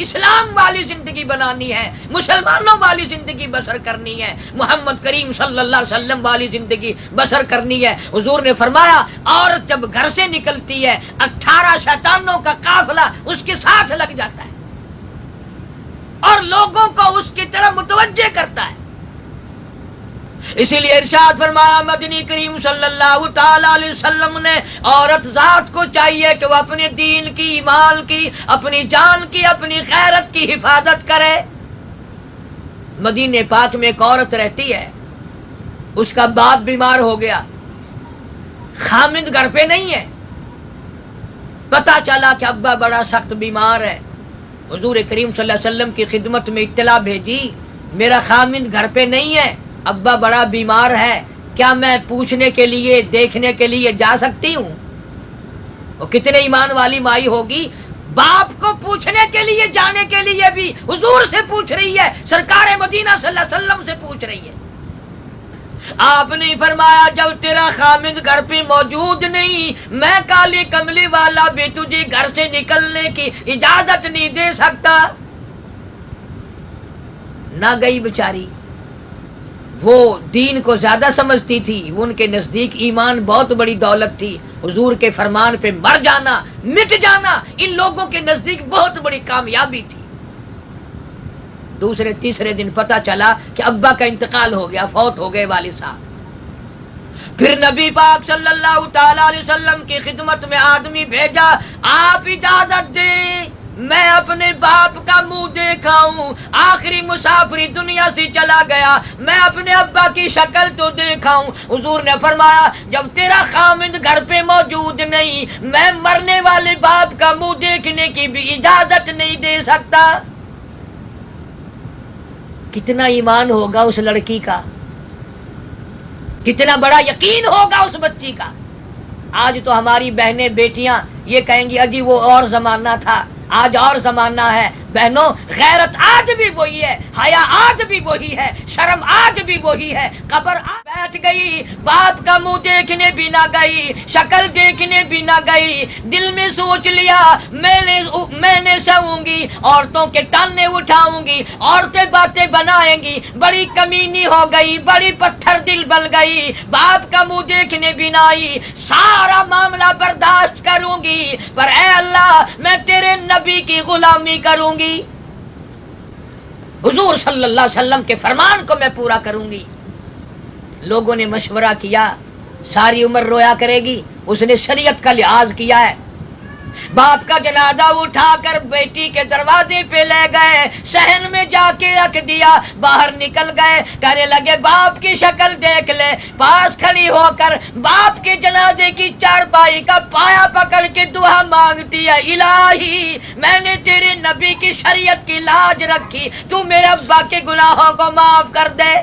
اسلام والی زندگی بنانی ہے، مسلمانوں والی زندگی بسر کرنی ہے، محمد کریم صلی اللہ علیہ وسلم والی زندگی بسر کرنی ہے۔ حضور نے فرمایا عورت جب گھر سے نکلتی ہے 18 شیطانوں کا قافلہ اس کے ساتھ لگ جاتا ہے اور لوگوں کو اس کی طرف متوجہ کرتا ہے۔ اسی لیے ارشاد فرمایا مدنی کریم صلی اللہ تعالی علیہ وسلم نے عورت ذات کو چاہیے کہ وہ اپنے دین کی، مال کی، اپنی جان کی، اپنی غیرت کی حفاظت کرے۔ مدینے پاک میں ایک عورت رہتی ہے، اس کا باپ بیمار ہو گیا، خامند گھر پہ نہیں ہے، پتہ چلا کہ ابا بڑا سخت بیمار ہے، حضور کریم صلی اللہ علیہ وسلم کی خدمت میں اطلاع بھیجی میرا خامند گھر پہ نہیں ہے، ابا بڑا بیمار ہے، کیا میں پوچھنے کے لیے، دیکھنے کے لیے جا سکتی ہوں؟ وہ کتنے ایمان والی مائی ہوگی، باپ کو پوچھنے کے لیے جانے کے لیے بھی حضور سے پوچھ رہی ہے، سرکار مدینہ صلی اللہ علیہ وسلم سے پوچھ رہی ہے۔ آپ نے فرمایا جب تیرا خامند گھر پہ موجود نہیں، میں کالی کملی والا بھی تجھے گھر سے نکلنے کی اجازت نہیں دے سکتا۔ نہ گئی بیچاری، وہ دین کو زیادہ سمجھتی تھی، ان کے نزدیک ایمان بہت بڑی دولت تھی، حضور کے فرمان پہ مر جانا، مٹ جانا ان لوگوں کے نزدیک بہت بڑی کامیابی تھی۔ دوسرے تیسرے دن پتہ چلا کہ ابا کا انتقال ہو گیا، فوت ہو گئے والد صاحب۔ پھر نبی پاک صلی اللہ تعالی علیہ وسلم کی خدمت میں آدمی بھیجا، آپ اجازت دیں میں اپنے باپ کا منہ دیکھاؤں، آخری مسافری دنیا سے چلا گیا، میں اپنے ابا کی شکل تو دیکھاؤں۔ حضور نے فرمایا جب تیرا خامند گھر پہ موجود نہیں، میں مرنے والے باپ کا منہ دیکھنے کی بھی اجازت نہیں دے سکتا۔ کتنا ایمان ہوگا اس لڑکی کا، کتنا بڑا یقین ہوگا اس بچی کا۔ آج تو ہماری بہنیں بیٹیاں یہ کہیں گی اجی وہ اور زمانہ تھا، آج اور زمانہ ہے۔ بہنوں غیرت آج بھی وہی ہے، حیا آج بھی وہی ہے، شرم آج بھی وہی ہے۔ قبر بیٹھ گئی، باپ کا منہ دیکھنے بھی نہ گئی، شکل دیکھنے بھی نہ گئی، دل میں سوچ لیا میں نے سوؤں گی، عورتوں کے تانے اٹھاؤں گی، عورتیں باتیں بنائیں گی، بڑی کمینی ہو گئی، بڑی پتھر دل بن گئی، باپ کا منہ دیکھنے بھی نہ آئی، سارا معاملہ برداشت کروں گی، پر اے اللہ میں تیرے نبی کی غلامی کروں گی، حضور صلی اللہ علیہ وسلم کے فرمان کو میں پورا کروں گی۔ لوگوں نے مشورہ کیا، ساری عمر رویا کرے گی، اس نے شریعت کا لحاظ کیا ہے، باپ کا جنازہ اٹھا کر بیٹی کے دروازے پہ لے گئے، صحن میں جا کے رکھ دیا، باہر نکل گئے، کہنے لگے باپ کی شکل دیکھ لے، پاس کھڑی ہو کر باپ کے جنازے کی چارپائی کا پایا پکڑ کے دعا مانگتی ہے، الہی میں نے تیرے نبی کی شریعت کی لاج رکھی، تو میرے ابا کے گناہوں کو معاف کر دے۔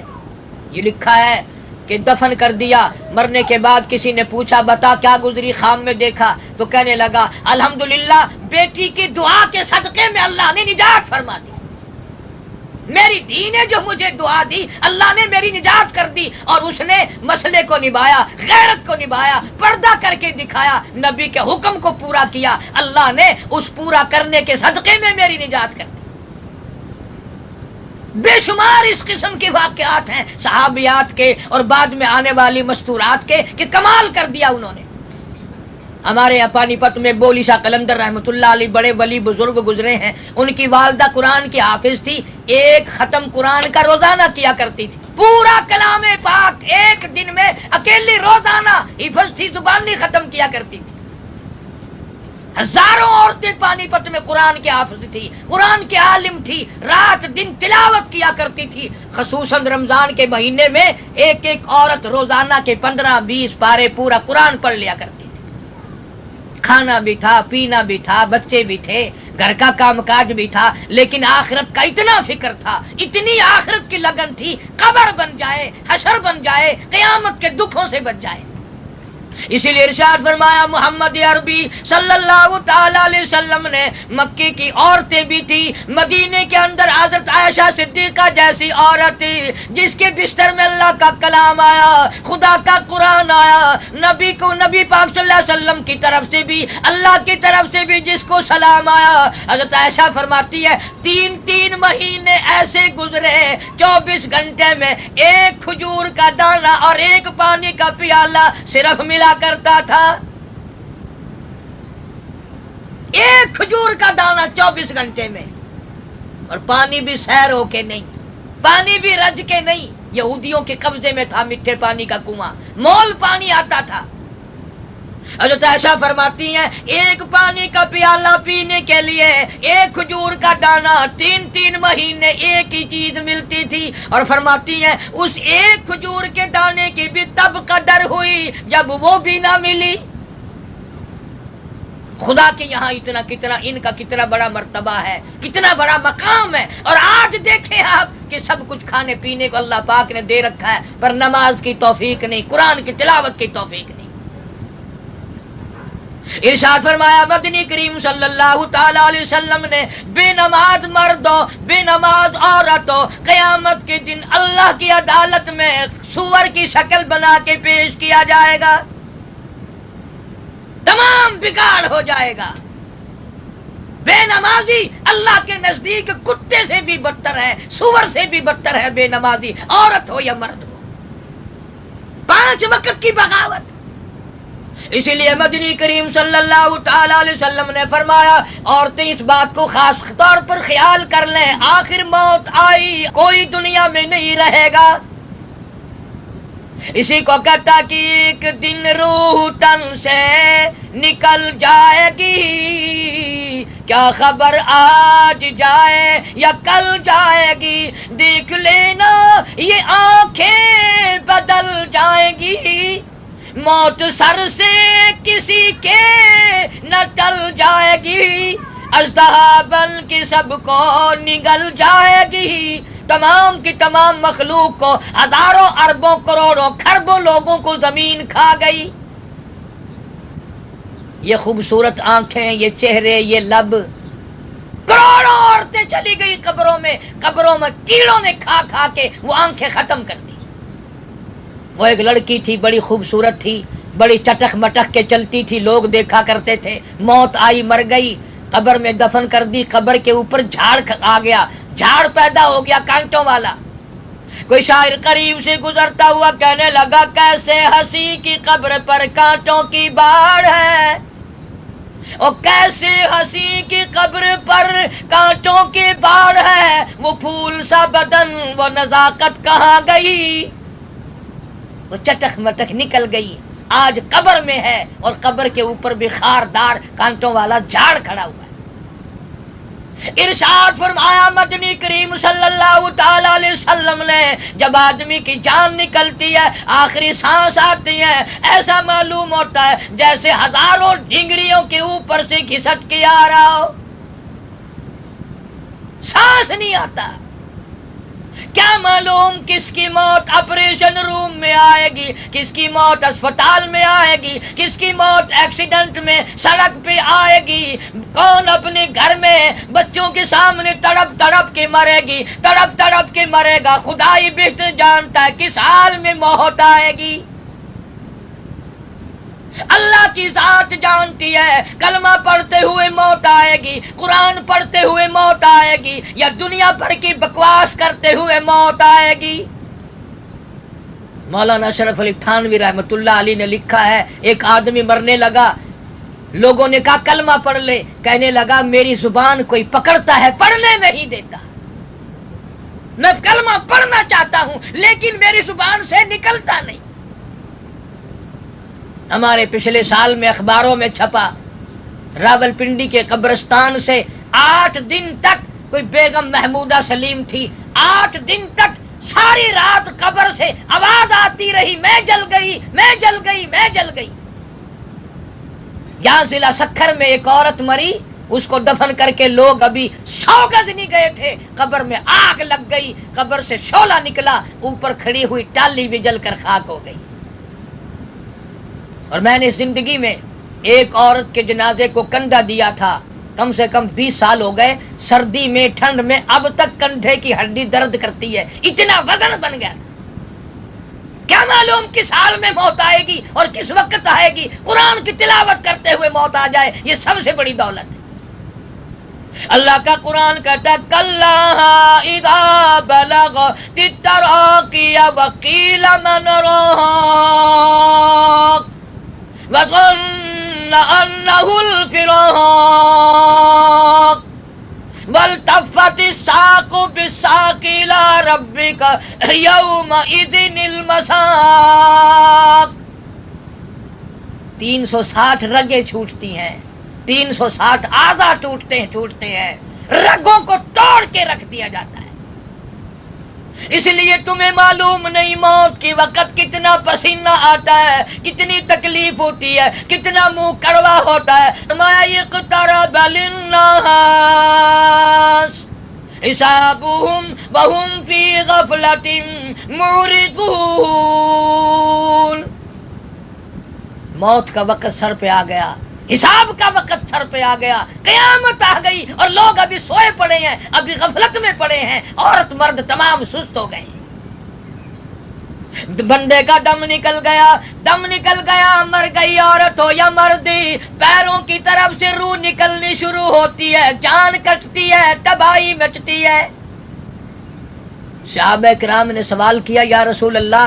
یہ لکھا ہے کہ دفن کر دیا، مرنے کے بعد کسی نے پوچھا بتا کیا گزری، خواب میں دیکھا، تو کہنے لگا الحمدللہ بیٹی کی دعا کے صدقے میں اللہ نے نجات فرما دی، میری دھی نے جو مجھے دعا دی اللہ نے میری نجات کر دی، اور اس نے مسئلے کو نبھایا، غیرت کو نبھایا، پردہ کر کے دکھایا، نبی کے حکم کو پورا کیا، اللہ نے اس پورا کرنے کے صدقے میں میری نجات کر دی۔ بے شمار اس قسم کے واقعات ہیں صحابیات کے اور بعد میں آنے والی مستورات کے کہ کمال کر دیا انہوں نے۔ ہمارے یہاں پانی پت میں بولی شاہ قلندر رحمۃ اللہ علیہ بڑے ولی بزرگ گزرے ہیں، ان کی والدہ قرآن کی حافظ تھی، ایک ختم قرآن کا روزانہ کیا کرتی تھی، پورا کلام پاک ایک دن میں اکیلی روزانہ حفظ تھی، زبانی ختم کیا کرتی تھی۔ ہزاروں عورتیں پانی پت میں قرآن کے حافظ تھی، قرآن کے عالم تھی، رات دن تلاوت کیا کرتی تھی، خصوصاً رمضان کے مہینے میں ایک ایک عورت روزانہ کے 15-20 پارے پورا قرآن پڑھ لیا کرتی تھی۔ کھانا بھی تھا، پینا بھی تھا، بچے بھی تھے، گھر کا کام کاج بھی تھا، لیکن آخرت کا اتنا فکر تھا، اتنی آخرت کی لگن تھی، قبر بن جائے، حشر بن جائے، قیامت کے دکھوں سے بچ جائے۔ اسی لیے ارشاد فرمایا محمد عربی صلی اللہ تعالی علیہ وسلم نے، مکے کی عورتیں بھی تھی، مدینے کے اندر حضرت عائشہ صدیقہ جیسی عورت تھی جس کے بستر میں اللہ کا کلام آیا، خدا کا قرآن آیا، نبی کو نبی پاک صلی اللہ علیہ وسلم کی طرف سے بھی اللہ کی طرف سے بھی جس کو سلام آیا۔ حضرت عائشہ فرماتی ہے 3 مہینے ایسے گزرے 24 گھنٹے میں ایک کھجور کا دانہ اور ایک پانی کا پیالہ صرف ملا کرتا تھا، ایک کھجور کا دانہ 24 گھنٹے میں، اور پانی بھی سیر ہو کے نہیں، پانی بھی رج کے نہیں، یہودیوں کے قبضے میں تھا میٹھے پانی کا کنواں، مول پانی آتا تھا۔ حضرت عائشہ فرماتی ہیں ایک پانی کا پیالہ پینے کے لیے ایک کھجور کا دانہ 3 مہینے ایک ہی چیز ملتی تھی، اور فرماتی ہیں اس ایک کھجور کے دانے کی بھی تب قدر ہوئی جب وہ بھی نہ ملی۔ خدا کے یہاں کتنا ان کا کتنا بڑا مرتبہ ہے، کتنا بڑا مقام ہے، اور آج دیکھیں آپ کہ سب کچھ کھانے پینے کو اللہ پاک نے دے رکھا ہے، پر نماز کی توفیق نہیں، قرآن کی تلاوت کی توفیق نہیں۔ ارشاد فرمایا مدنی کریم صلی اللہ تعالی علیہ وسلم نے بے نماز مردوں، بے نماز عورتوں قیامت کے دن اللہ کی عدالت میں سور کی شکل بنا کے پیش کیا جائے گا، تمام بگاڑ ہو جائے گا۔ بے نمازی اللہ کے نزدیک کتے سے بھی بدتر ہے، سور سے بھی بدتر ہے بے نمازی، عورت ہو یا مرد ہو۔ 5 وقت کی بغاوت۔ اسی لیے مدنی کریم صلی اللہ تعالی علیہ وسلم نے فرمایا عورتیں اس بات کو خاص طور پر خیال کر لیں، آخر موت آئی کوئی دنیا میں نہیں رہے گا۔ اسی کو کہتا کہ ایک دن روح تن سے نکل جائے گی، کیا خبر آج جائے یا کل جائے گی، دیکھ لینا یہ آنکھیں بدل جائیں گی، موت سر سے کسی کے نہ ٹل جائے گی، اژدہا بن کے سب کو نگل جائے گی، تمام کی تمام مخلوق کو، ہزاروں اربوں کروڑوں کھربوں لوگوں کو زمین کھا گئی۔ یہ خوبصورت آنکھیں، یہ چہرے، یہ لب، کروڑوں عورتیں چلی گئی قبروں میں کیڑوں نے کھا کھا کے وہ آنکھیں ختم کر دی۔ وہ ایک لڑکی تھی، بڑی خوبصورت تھی، بڑی چٹک مٹک کے چلتی تھی، لوگ دیکھا کرتے تھے، موت آئی، مر گئی، قبر میں دفن کر دی، قبر کے اوپر جھاڑ آ گیا، جھاڑ پیدا ہو گیا کانٹوں والا۔ کوئی شاعر قریب سے گزرتا ہوا کہنے لگا کیسے ہنسی کی قبر پر کانٹوں کی باڑ ہے، اور کیسے ہنسی کی قبر پر کانٹوں کی باڑ ہے، وہ پھول سا بدن، وہ نزاکت کہاں گئی، وہ چٹک مٹک نکل گئی، آج قبر میں ہے اور قبر کے اوپر بھی خاردار کانٹوں والا جھاڑ کھڑا ہوا ہے۔ ارشاد فرمایا مدنی کریم صلی اللہ تعالی علیہ وسلم نے جب آدمی کی جان نکلتی ہے، آخری سانس آتی ہے، ایسا معلوم ہوتا ہے جیسے ہزاروں ڈنگریوں کے اوپر سے گھسٹ کے آ رہا ہو، سانس نہیں آتا۔ کیا معلوم کس کی موت آپریشن روم میں آئے گی، کس کی موت اسپتال میں آئے گی، کس کی موت ایکسیڈنٹ میں سڑک پہ آئے گی، کون اپنے گھر میں بچوں کے سامنے تڑپ تڑپ کے مرے گی، تڑپ تڑپ کے مرے گا، خدا ہی بہتر جانتا ہے کس حال میں موت آئے گی۔ اللہ کی ذات جانتی ہے کلمہ پڑھتے ہوئے موت آئے گی، قرآن پڑھتے ہوئے موت آئے گی، یا دنیا بھر کی بکواس کرتے ہوئے موت آئے گی۔ مولانا اشرف علی تھانوی رحمۃ اللہ علیہ نے لکھا ہے، ایک آدمی مرنے لگا، لوگوں نے کہا کلمہ پڑھ لے، کہنے لگا میری زبان کوئی پکڑتا ہے، پڑھنے نہیں دیتا، میں کلمہ پڑھنا چاہتا ہوں لیکن میری زبان سے نکلتا نہیں۔ ہمارے پچھلے سال میں اخباروں میں چھپا، راول پنڈی کے قبرستان سے 8 دن تک کوئی بیگم محمودہ سلیم تھی، 8 دن تک ساری رات قبر سے آواز آتی رہی، میں جل گئی، میں جل گئی، میں جل گئی۔ یہاں ضلع سکھر میں ایک عورت مری، اس کو دفن کر کے لوگ ابھی 100 گز نہیں گئے تھے، قبر میں آگ لگ گئی، قبر سے شعلہ نکلا، اوپر کھڑی ہوئی ٹالی بھی جل کر خاک ہو گئی۔ اور میں نے زندگی میں ایک عورت کے جنازے کو کندھا دیا تھا، کم سے کم 20 سال ہو گئے، سردی میں ٹھنڈ میں اب تک کندھے کی ہڈی درد کرتی ہے، اتنا وزن بن گیا تھا۔ کیا معلوم کس حال میں موت آئے گی اور کس وقت آئے گی، قرآن کی تلاوت کرتے ہوئے موت آ جائے، یہ سب سے بڑی دولت ہے۔ اللہ کا قرآن کہتا ہے کلا اذا بلغت التراقی وقیل من راق وظن انه الفراق والتفت الساق بالساق الى ربك يومئذ المساق۔ 360 رگیں چھوٹتی ہیں، 360 اعضاء ٹوٹتے ہیں، رگوں کو توڑ کے رکھ دیا جاتا ہے۔ اس لیے تمہیں معلوم نہیں موت کے وقت کتنا پسینہ آتا ہے، کتنی تکلیف ہوتی ہے، کتنا منہ کڑوا ہوتا ہے۔ فرمایا اقترب للناس حسابهم وهم في غفلة معرضون۔ موت کا وقت سر پہ آ گیا، حساب کا وقت سر پہ آ گیا، قیامت آ گئی اور لوگ ابھی سوئے پڑے ہیں، ابھی غفلت میں پڑے ہیں، عورت مرد تمام سست ہو گئے۔ بندے کا دم نکل گیا، مر گئی عورت ہو یا مردی، پیروں کی طرف سے روح نکلنی شروع ہوتی ہے، جان کٹتی ہے، تباہی مچتی ہے۔ صحابہ کرام نے سوال کیا یا رسول اللہ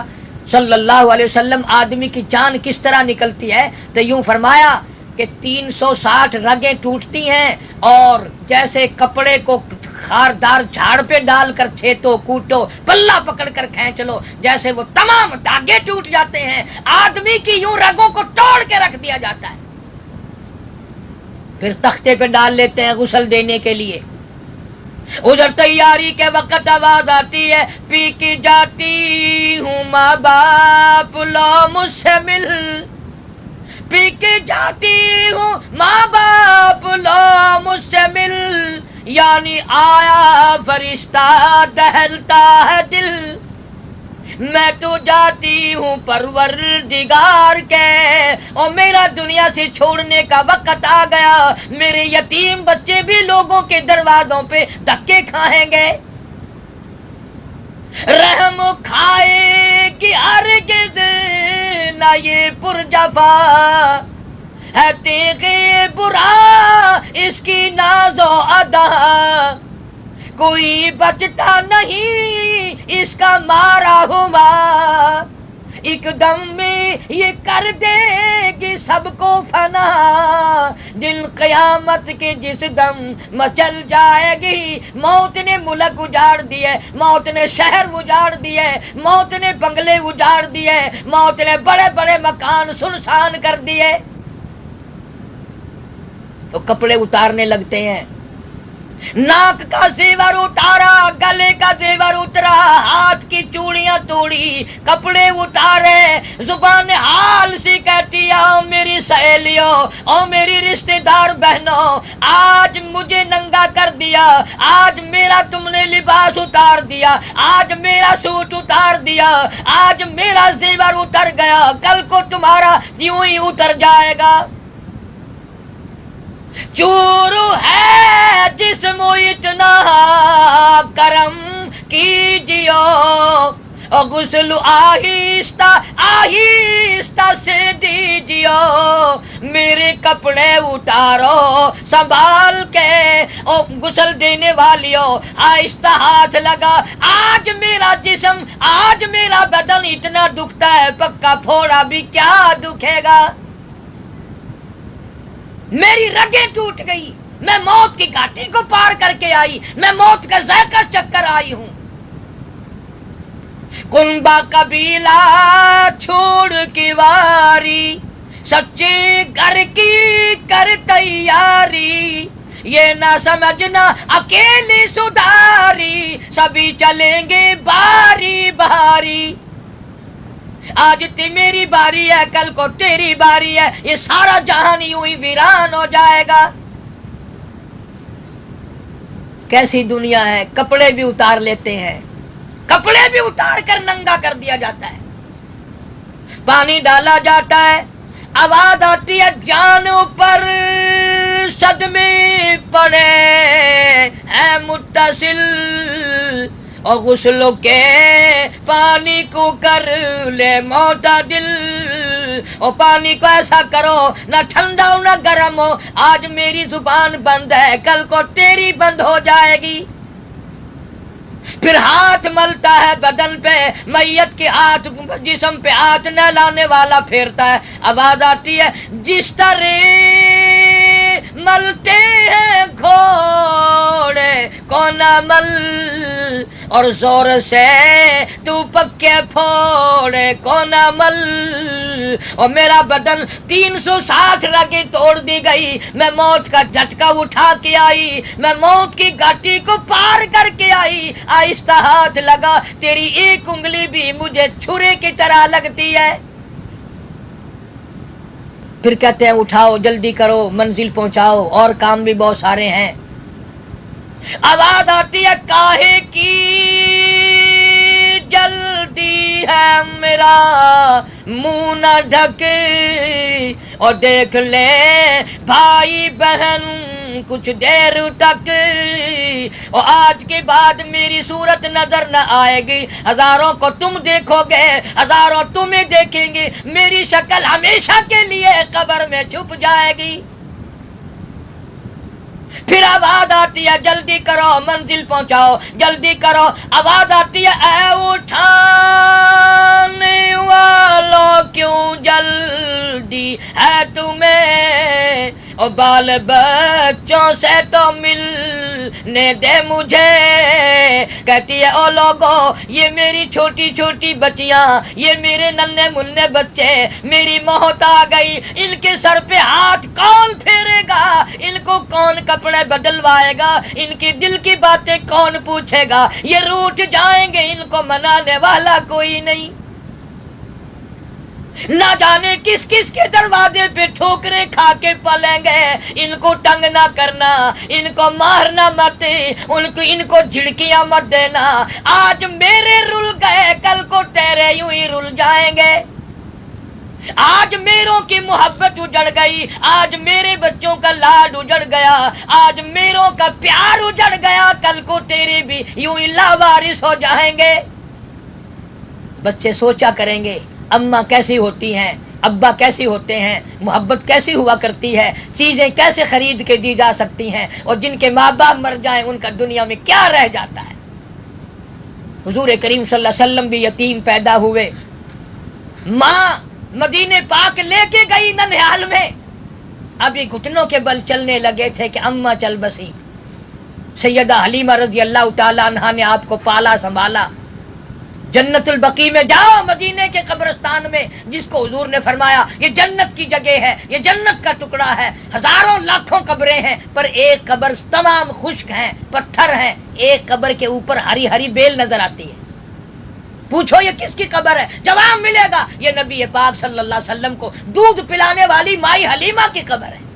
صلی اللہ علیہ وسلم آدمی کی جان کس طرح نکلتی ہے؟ تو یوں فرمایا کہ 360 رگیں ٹوٹتی ہیں اور جیسے کپڑے کو خاردار جھاڑ پہ ڈال کر چھیتو کوٹو پلہ پکڑ کر کھینچ لو، جیسے وہ تمام دھاگے ٹوٹ جاتے ہیں، آدمی کی یوں رگوں کو توڑ کے رکھ دیا جاتا ہے، پھر تختے پہ ڈال لیتے ہیں غسل دینے کے لیے۔ ادھر تیاری کے وقت آواز آتی ہے پی کی جاتی ہوں ماں باپ لو مجھ سے مل، پی کے جاتی ہوں ماں باپ لو مجھ سے مل، یعنی آیا فرشتہ دہلتا ہے دل، میں تو جاتی ہوں پروردگار کے، اور میرا دنیا سے چھوڑنے کا وقت آ گیا، میرے یتیم بچے بھی لوگوں کے دروازوں پہ دھکے کھائیں گے، رحم کھائے کہ ہرگز نہ یہ پرجفا ہے تیغے برا اس کی ناز و ادا، کوئی بچتا نہیں اس کا مارا ہوا، ایک دم میں یہ کر دے گی سب کو فنا، دن قیامت کے جس دم مچل جائے گی۔ موت نے ملک اجاڑ دیے، موت نے شہر اجاڑ دیے، موت نے بنگلے اجاڑ دیے، موت نے بڑے بڑے مکان سنسان کر دیے، تو کپڑے اتارنے لگتے ہیں۔ ناک کا زیور اتارا، گلے کا زیور اترا، ہاتھ کی چوڑیاں توڑی، کپڑے اتارے، زبان حال سی کہتی آؤ میری سہیلیوں، او میری رشتہ دار بہنوں، آج مجھے ننگا کر دیا، آج میرا تم نے لباس اتار دیا، آج میرا سوٹ اتار دیا، آج میرا زیور اتر گیا، کل کو تمہارا یوں ہی اتر جائے گا۔ چور ہے جسم اتنا کرم کیجیو، اور غسل آہستہ آہستہ سے دیجیو، میرے کپڑے اتارو سنبھال کے، اور غسل دینے والیوں آہستہ ہاتھ لگا، آج میرا جسم، آج میرا بدن اتنا دکھتا ہے، پکا پھوڑا بھی کیا دکھے گا، میری رگیں ٹوٹ گئی، میں موت کی گھاٹی کو پار کر کے آئی، میں موت کا ذائقہ چکھ کر آئی ہوں۔ کنبا قبیلہ چھوڑ کی واری، سچے گھر کی کر تیاری، یہ نہ سمجھنا اکیلی سدھاری، سبھی چلیں گے باری باری، آج میری باری ہے کل کو تیری باری ہے، یہ سارا جہان یوں ہی ویران ہو جائے گا۔ کیسی دنیا ہے، کپڑے بھی اتار لیتے ہیں، کپڑے بھی اتار کر ننگا کر دیا جاتا ہے، پانی ڈالا جاتا ہے، آواز آتی ہے جانوں پر صدمے پڑے ہیں متصل، اور غسل کے پانی کو کر لے معتدل، اور پانی کو ایسا کرو نہ ٹھنڈا ہو نہ گرم ہو، آج میری زبان بند ہے کل کو تیری بند ہو جائے گی۔ پھر ہاتھ ملتا ہے بدن پہ، میت کے ہاتھ جسم پہ ہاتھ نہ لانے والا پھیرتا ہے، آواز آتی ہے جس طرح ملتے ہیں گھوڑے کو نہ مل، اور زور سے تو پکے پھوڑے کو نہ مل، اور میرا بدن 360 رگیں توڑ دی گئی، میں موت کا جھٹکا اٹھا کے آئی، میں موت کی گھاٹی کو پار کر کے آئی، آہستہ ہاتھ لگا، تیری ایک انگلی بھی مجھے چھرے کی طرح لگتی ہے۔ پھر کہتے ہیں اٹھاؤ جلدی کرو منزل پہنچاؤ، اور کام بھی بہت سارے ہیں۔ آواز آتی ہے کاہے کی جلدی ہے میرا منہ نہ ڈھک، اور دیکھ لے بھائی بہن کچھ دیر تک، اور آج کے بعد میری صورت نظر نہ آئے گی، ہزاروں کو تم دیکھو گے، ہزاروں تمہیں دیکھیں گے، میری شکل ہمیشہ کے لیے قبر میں چھپ جائے گی۔ پھر آواز آتی ہے جلدی کرو منزل پہنچاؤ، جلدی کرو، آواز آتی ہے اے اٹھانے والوں کیوں جلدی ہے تمہیں، اور بال بچوں سے تو ملنے دے مجھے، کہتی ہے او لوگو یہ میری چھوٹی چھوٹی بچیاں، یہ میرے ننھے منھے بچے، میری موت آ گئی، ان کے سر پہ ہاتھ کون پھیرے گا، ان کو کون کپڑے بدلوائے گا، ان کی دل کی باتیں کون پوچھے گا، یہ روٹھ جائیں گے، ان کو منانے والا کوئی نہیں، نہ جانے کس کس کے دروازے پہ ٹھوکریں کھا کے پلیں گے، ان کو تنگ نہ کرنا، ان کو مارنا مت، ان کو جھڑکیاں مت دینا، آج میرے رل گئے کل کو تیرے یوں ہی رل جائیں گے، آج میروں کی محبت اجڑ گئی، آج میرے بچوں کا لاڈ اجڑ گیا، آج میروں کا پیار اجڑ گیا، کل کو تیرے بھی یوں ہی لاوارث ہو جائیں گے۔ بچے سوچا کریں گے اماں کیسی ہوتی ہیں، ابا کیسی ہوتے ہیں، محبت کیسی ہوا کرتی ہے، چیزیں کیسے خرید کے دی جا سکتی ہیں، اور جن کے ماں باپ مر جائیں ان کا دنیا میں کیا رہ جاتا ہے۔ حضور کریم صلی اللہ علیہ وسلم بھی یتیم پیدا ہوئے، ماں مدینے پاک لے کے گئی ننھیال میں، ابھی گھٹنوں کے بل چلنے لگے تھے کہ اماں چل بسی۔ سیدہ حلیمہ رضی اللہ تعالیٰ عنہا نے آپ کو پالا سنبھالا۔ جنت البقیع میں جاؤ، مدینے کے قبرستان میں، جس کو حضور نے فرمایا یہ جنت کی جگہ ہے، یہ جنت کا ٹکڑا ہے، ہزاروں لاکھوں قبریں ہیں پر ایک قبر تمام خشک ہیں، پتھر ہیں، ایک قبر کے اوپر ہری ہری بیل نظر آتی ہے۔ پوچھو یہ کس کی قبر ہے؟ جواب ملے گا یہ نبی پاک صلی اللہ علیہ وسلم کو دودھ پلانے والی مائی حلیمہ کی قبر ہے۔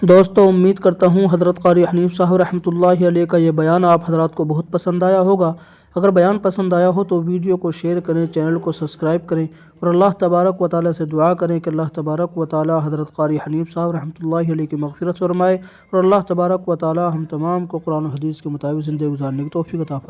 دوستو، امید کرتا ہوں حضرت قاری حنیف صاحب رحمۃ اللہ علیہ کا یہ بیان آپ حضرات کو بہت پسند آیا ہوگا۔ اگر بیان پسند آیا ہو تو ویڈیو کو شیئر کریں، چینل کو سبسکرائب کریں اور اللہ تبارک و تعالیٰ سے دعا کریں کہ اللہ تبارک و تعالیٰ حضرت قاری حنیف صاحب رحمۃ اللہ علیہ کی مغفرت فرمائے اور اللہ تبارک و تعالیٰ ہم تمام کو قرآن و حدیث کے مطابق زندگی گزارنے کی توفیق عطا فرمائے۔